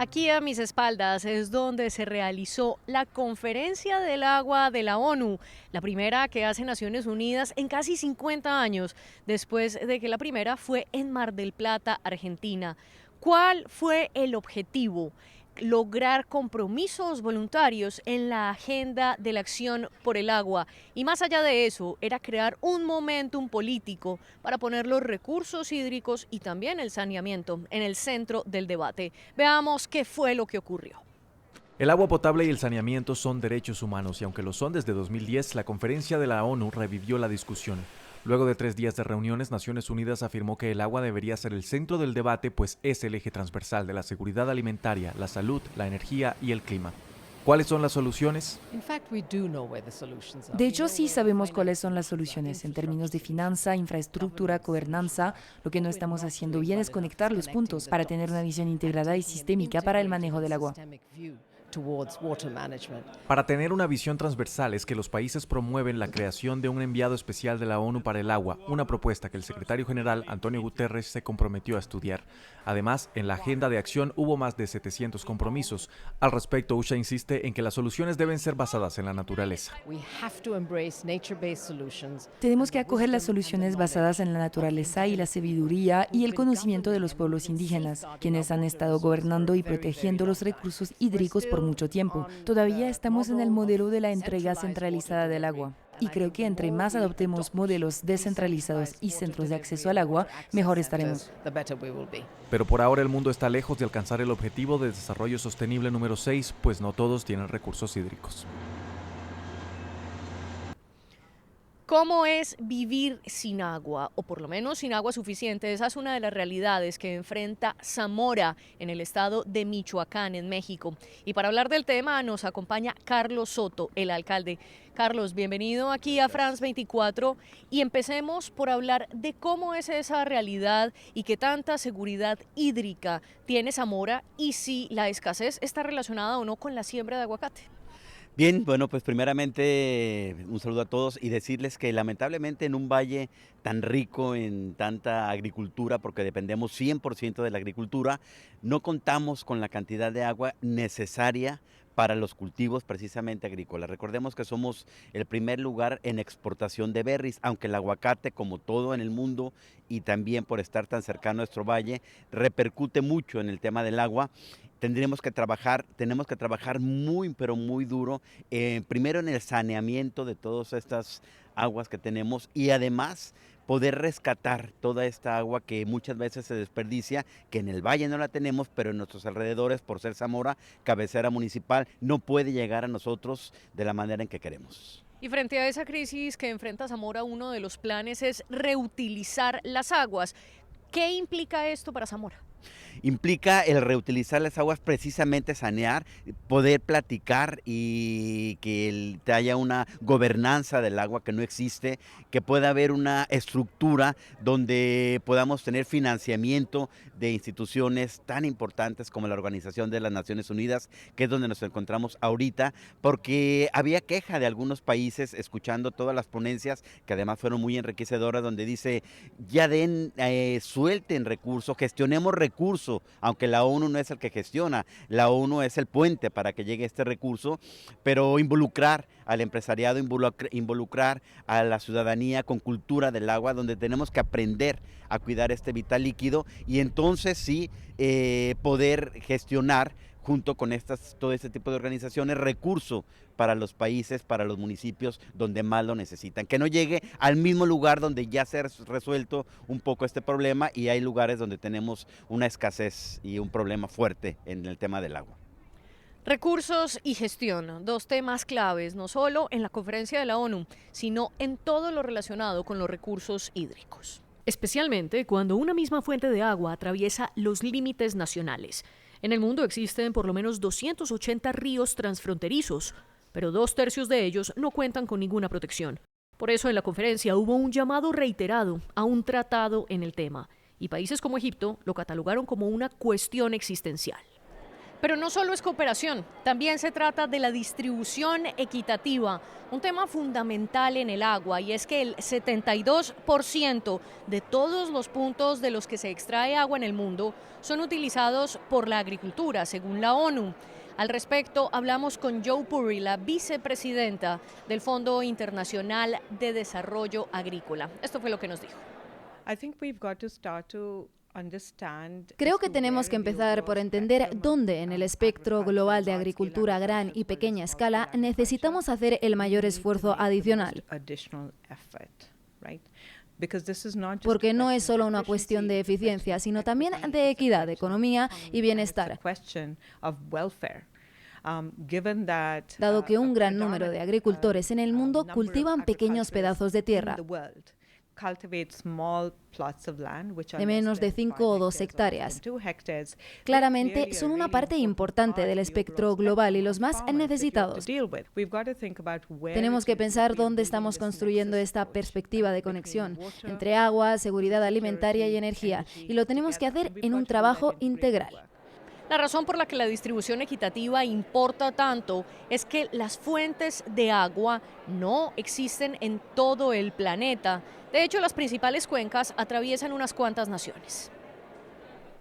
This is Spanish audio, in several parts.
Aquí a mis espaldas es donde se realizó la Conferencia del Agua de la ONU, la primera que hace Naciones Unidas en casi 50 años, después de que la primera fue en Mar del Plata, Argentina. ¿Cuál fue el objetivo? Lograr compromisos voluntarios en la agenda de la acción por el agua. Y más allá de eso, era crear un momentum político para poner los recursos hídricos y también el saneamiento en el centro del debate. Veamos qué fue lo que ocurrió. El agua potable y el saneamiento son derechos humanos y aunque lo son desde 2010, la conferencia de la ONU revivió la discusión. Luego de 3 días de reuniones, Naciones Unidas afirmó que el agua debería ser el centro del debate, pues es el eje transversal de la seguridad alimentaria, la salud, la energía y el clima. ¿Cuáles son las soluciones? De hecho, sí sabemos cuáles son las soluciones en términos de finanza, infraestructura, gobernanza. Lo que no estamos haciendo bien es conectar los puntos para tener una visión integrada y sistémica para el manejo del agua. Para tener una visión transversal es que los países promueven la creación de un enviado especial de la ONU para el agua, una propuesta que el secretario general Antonio Guterres se comprometió a estudiar. Además, en la agenda de acción hubo más de 700 compromisos. Al respecto, USHA insiste en que las soluciones deben ser basadas en la naturaleza. Tenemos que acoger las soluciones basadas en la naturaleza y la sabiduría y el conocimiento de los pueblos indígenas, quienes han estado gobernando y protegiendo los recursos hídricos por mucho tiempo. Todavía estamos en el modelo de la entrega centralizada del agua. Y creo que entre más adoptemos modelos descentralizados y centros de acceso al agua, mejor estaremos. Pero por ahora el mundo está lejos de alcanzar el objetivo de desarrollo sostenible número 6, pues no todos tienen recursos hídricos. ¿Cómo es vivir sin agua, o por lo menos sin agua suficiente? Esa es una de las realidades que enfrenta Zamora en el estado de Michoacán, en México. Y para hablar del tema nos acompaña Carlos Soto, el alcalde. Carlos, bienvenido aquí a France 24 y empecemos por hablar de cómo es esa realidad y qué tanta seguridad hídrica tiene Zamora y si la escasez está relacionada o no con la siembra de aguacate. Bien, bueno, pues primeramente un saludo a todos y decirles que lamentablemente en un valle tan rico en tanta agricultura, porque dependemos 100% de la agricultura, no contamos con la cantidad de agua necesaria para los cultivos precisamente agrícolas. Recordemos que somos el primer lugar en exportación de berries, aunque el aguacate, como todo en el mundo y también por estar tan cercano a nuestro valle, repercute mucho en el tema del agua. Tenemos que trabajar muy, pero muy duro, primero en el saneamiento de todas estas aguas que tenemos y además poder rescatar toda esta agua que muchas veces se desperdicia, que en el valle no la tenemos, pero en nuestros alrededores, por ser Zamora, cabecera municipal, no puede llegar a nosotros de la manera en que queremos. Y frente a esa crisis que enfrenta Zamora, uno de los planes es reutilizar las aguas. ¿Qué implica esto para Zamora? Implica el reutilizar las aguas, precisamente sanear, poder platicar y que haya una gobernanza del agua que no existe, que pueda haber una estructura donde podamos tener financiamiento de instituciones tan importantes como la Organización de las Naciones Unidas, que es donde nos encontramos ahorita, porque había queja de algunos países escuchando todas las ponencias, que además fueron muy enriquecedoras, donde dice, ya suelten recursos, gestionemos recursos, aunque la ONU no es el que gestiona, la ONU es el puente para que llegue este recurso, pero involucrar al empresariado, involucrar a la ciudadanía con cultura del agua, donde tenemos que aprender a cuidar este vital líquido y entonces sí poder gestionar junto con todo este tipo de organizaciones, recursos para los países, para los municipios donde más lo necesitan. Que no llegue al mismo lugar donde ya se ha resuelto un poco este problema y hay lugares donde tenemos una escasez y un problema fuerte en el tema del agua. Recursos y gestión, dos temas claves, no solo en la conferencia de la ONU, sino en todo lo relacionado con los recursos hídricos. Especialmente cuando una misma fuente de agua atraviesa los límites nacionales. En el mundo existen por lo menos 280 ríos transfronterizos, pero 2/3 de ellos no cuentan con ninguna protección. Por eso en la conferencia hubo un llamado reiterado a un tratado en el tema, y países como Egipto lo catalogaron como una cuestión existencial. Pero no solo es cooperación, también se trata de la distribución equitativa, un tema fundamental en el agua, y es que el 72% de todos los puntos de los que se extrae agua en el mundo son utilizados por la agricultura, según la ONU. Al respecto, hablamos con Jo Puri, la vicepresidenta del Fondo Internacional de Desarrollo Agrícola. Esto fue lo que nos dijo. Creo que tenemos que empezar por entender dónde en el espectro global de agricultura a gran y pequeña escala necesitamos hacer el mayor esfuerzo adicional. Porque no es solo una cuestión de eficiencia, sino también de equidad, economía y bienestar. Dado que un gran número de agricultores en el mundo cultivan pequeños pedazos de tierra, de menos de 5 o 2 hectáreas. Claramente son una parte importante del espectro global y los más necesitados. Tenemos que pensar dónde estamos construyendo esta perspectiva de conexión entre agua, seguridad alimentaria y energía, y lo tenemos que hacer en un trabajo integral. La razón por la que la distribución equitativa importa tanto es que las fuentes de agua no existen en todo el planeta. De hecho, las principales cuencas atraviesan unas cuantas naciones.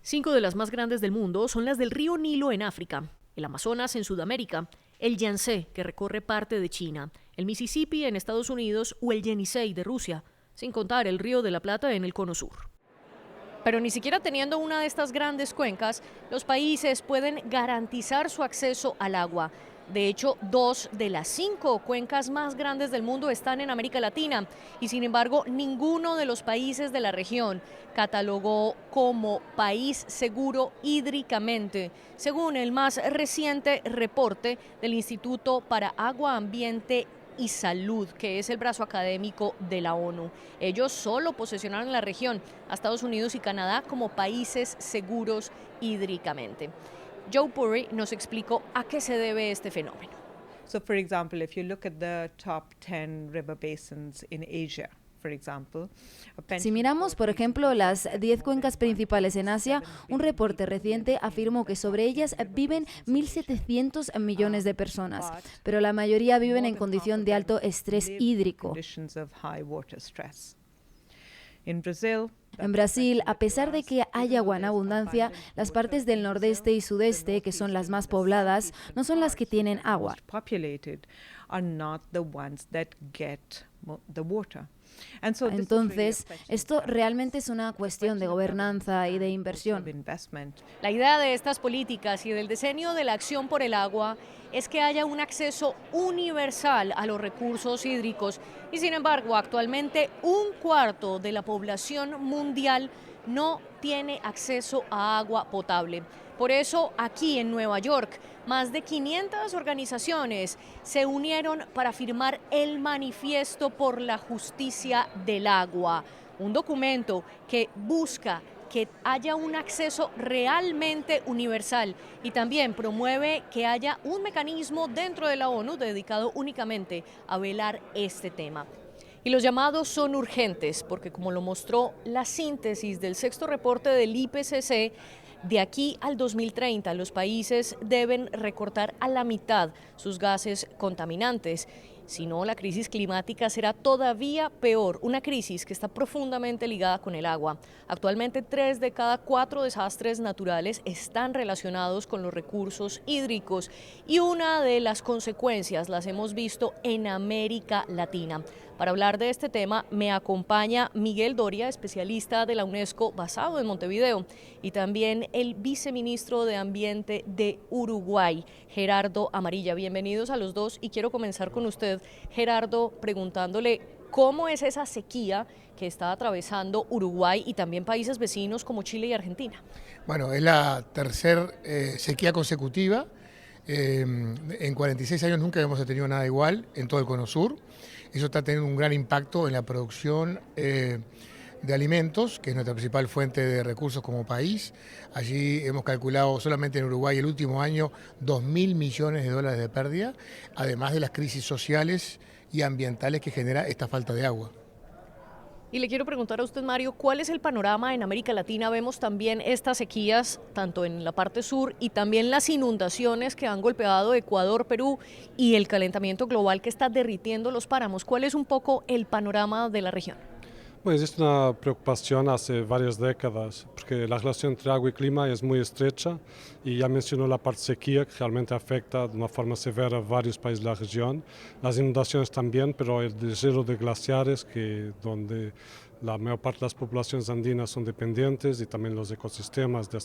5 de las más grandes del mundo son las del río Nilo en África, el Amazonas en Sudamérica, el Yangtze, que recorre parte de China, el Mississippi en Estados Unidos o el Yenisei de Rusia, sin contar el río de la Plata en el Cono Sur. Pero ni siquiera teniendo una de estas grandes cuencas, los países pueden garantizar su acceso al agua. De hecho, 2 de las 5 cuencas más grandes del mundo están en América Latina y, sin embargo, ninguno de los países de la región catalogó como país seguro hídricamente, según el más reciente reporte del Instituto para Agua, Ambiente y Salud, que es el brazo académico de la ONU. Ellos solo posesionaron en la región a Estados Unidos y Canadá como países seguros hídricamente. Jo Puri nos explicó a qué se debe este fenómeno. For example, if you look at the top 10 river basins in Asia, si miramos, por ejemplo, las 10 cuencas principales en Asia, un reporte reciente afirmó que sobre ellas viven 1.700 millones de personas, pero la mayoría viven en condición de alto estrés hídrico. En Brasil, a pesar de que hay agua en abundancia, las partes del nordeste y sudeste, que son las más pobladas, no son las que tienen agua. Entonces, esto realmente es una cuestión de gobernanza y de inversión. La idea de estas políticas y del diseño de la acción por el agua es que haya un acceso universal a los recursos hídricos y, sin embargo, actualmente 1/4 de la población mundial no tiene acceso a agua potable. Por eso, aquí en Nueva York, más de 500 organizaciones se unieron para firmar el Manifiesto por la Justicia del Agua, un documento que busca que haya un acceso realmente universal y también promueve que haya un mecanismo dentro de la ONU dedicado únicamente a velar este tema. Y los llamados son urgentes porque, como lo mostró la síntesis del 6º reporte del IPCC, de aquí al 2030 los países deben recortar a la mitad sus gases contaminantes. Si no, la crisis climática será todavía peor, una crisis que está profundamente ligada con el agua. Actualmente 3 de cada 4 desastres naturales están relacionados con los recursos hídricos y una de las consecuencias las hemos visto en América Latina. Para hablar de este tema me acompaña Miguel Doria, especialista de la UNESCO basado en Montevideo, y también el viceministro de Ambiente de Uruguay, Gerardo Amarilla. Bienvenidos a los dos y quiero comenzar con usted, Gerardo, preguntándole cómo es esa sequía que está atravesando Uruguay y también países vecinos como Chile y Argentina. Bueno, es la tercera sequía consecutiva. En 46 años nunca hemos tenido nada igual en todo el Cono Sur. Eso está teniendo un gran impacto en la producción de alimentos, que es nuestra principal fuente de recursos como país. Allí hemos calculado solamente en Uruguay el último año 2.000 millones de dólares de pérdida, además de las crisis sociales y ambientales que genera esta falta de agua. Y le quiero preguntar a usted, Mario, ¿cuál es el panorama en América Latina? Vemos también estas sequías, tanto en la parte sur, y también las inundaciones que han golpeado Ecuador, Perú, y el calentamiento global que está derritiendo los páramos. ¿Cuál es un poco el panorama de la región? Pues existe una preocupación hace varias décadas, porque la relación entre agua y clima es muy estrecha, y ya mencionó la parte sequía, que realmente afecta de una forma severa a varios países de la región. Las inundaciones también, pero el deshielo de glaciares, donde la mayor parte de las poblaciones andinas son dependientes, y también los ecosistemas de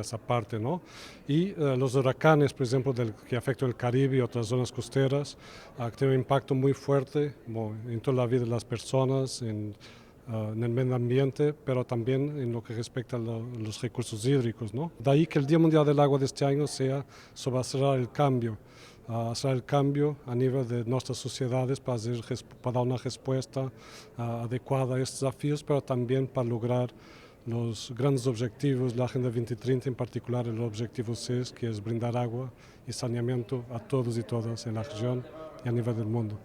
esa parte, ¿no? Y los huracanes, por ejemplo, que afectan el Caribe y otras zonas costeras, que tienen un impacto muy fuerte en toda la vida de las personas, en el medio ambiente, pero también en lo que respecta a los recursos hídricos, ¿no? De ahí que el Día Mundial del Agua de este año sea sobre acelerar el cambio a nivel de nuestras sociedades para dar una respuesta adecuada a estos desafíos, pero también para lograr los grandes objetivos de la Agenda 2030, en particular el objetivo 6, que es brindar agua y saneamiento a todos y todas en la región y a nivel del mundo.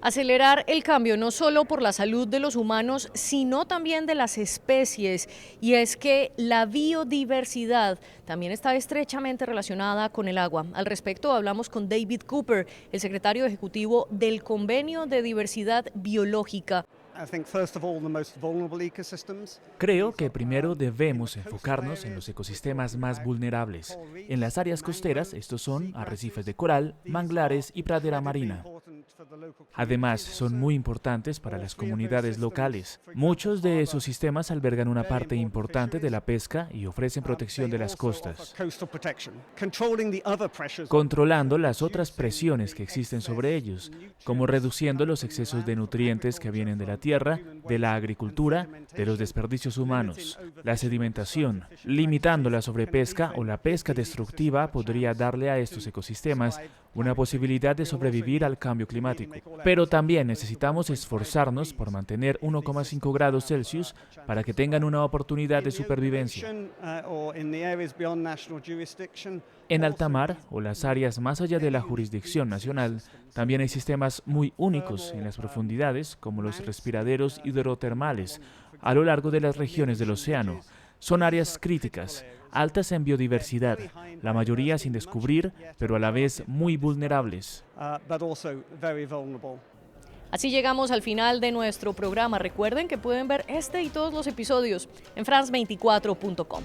Acelerar el cambio no solo por la salud de los humanos, sino también de las especies. Y es que la biodiversidad también está estrechamente relacionada con el agua. Al respecto hablamos con David Cooper, el secretario ejecutivo del Convenio de Diversidad Biológica. Creo que primero debemos enfocarnos en los ecosistemas más vulnerables. En las áreas costeras, estos son arrecifes de coral, manglares y pradera marina. Además, son muy importantes para las comunidades locales. Muchos de esos sistemas albergan una parte importante de la pesca y ofrecen protección de las costas. Controlando las otras presiones que existen sobre ellos, como reduciendo los excesos de nutrientes que vienen de la tierra, de la agricultura, de los desperdicios humanos, la sedimentación, limitando la sobrepesca o la pesca destructiva podría darle a estos ecosistemas una posibilidad de sobrevivir al cambio climático. Pero también necesitamos esforzarnos por mantener 1,5 grados Celsius para que tengan una oportunidad de supervivencia. En alta mar o las áreas más allá de la jurisdicción nacional, también hay sistemas muy únicos en las profundidades, como los respiraderos hidrotermales, a lo largo de las regiones del océano. Son áreas críticas, altas en biodiversidad, la mayoría sin descubrir, pero a la vez muy vulnerables. Así llegamos al final de nuestro programa. Recuerden que pueden ver este y todos los episodios en france24.com.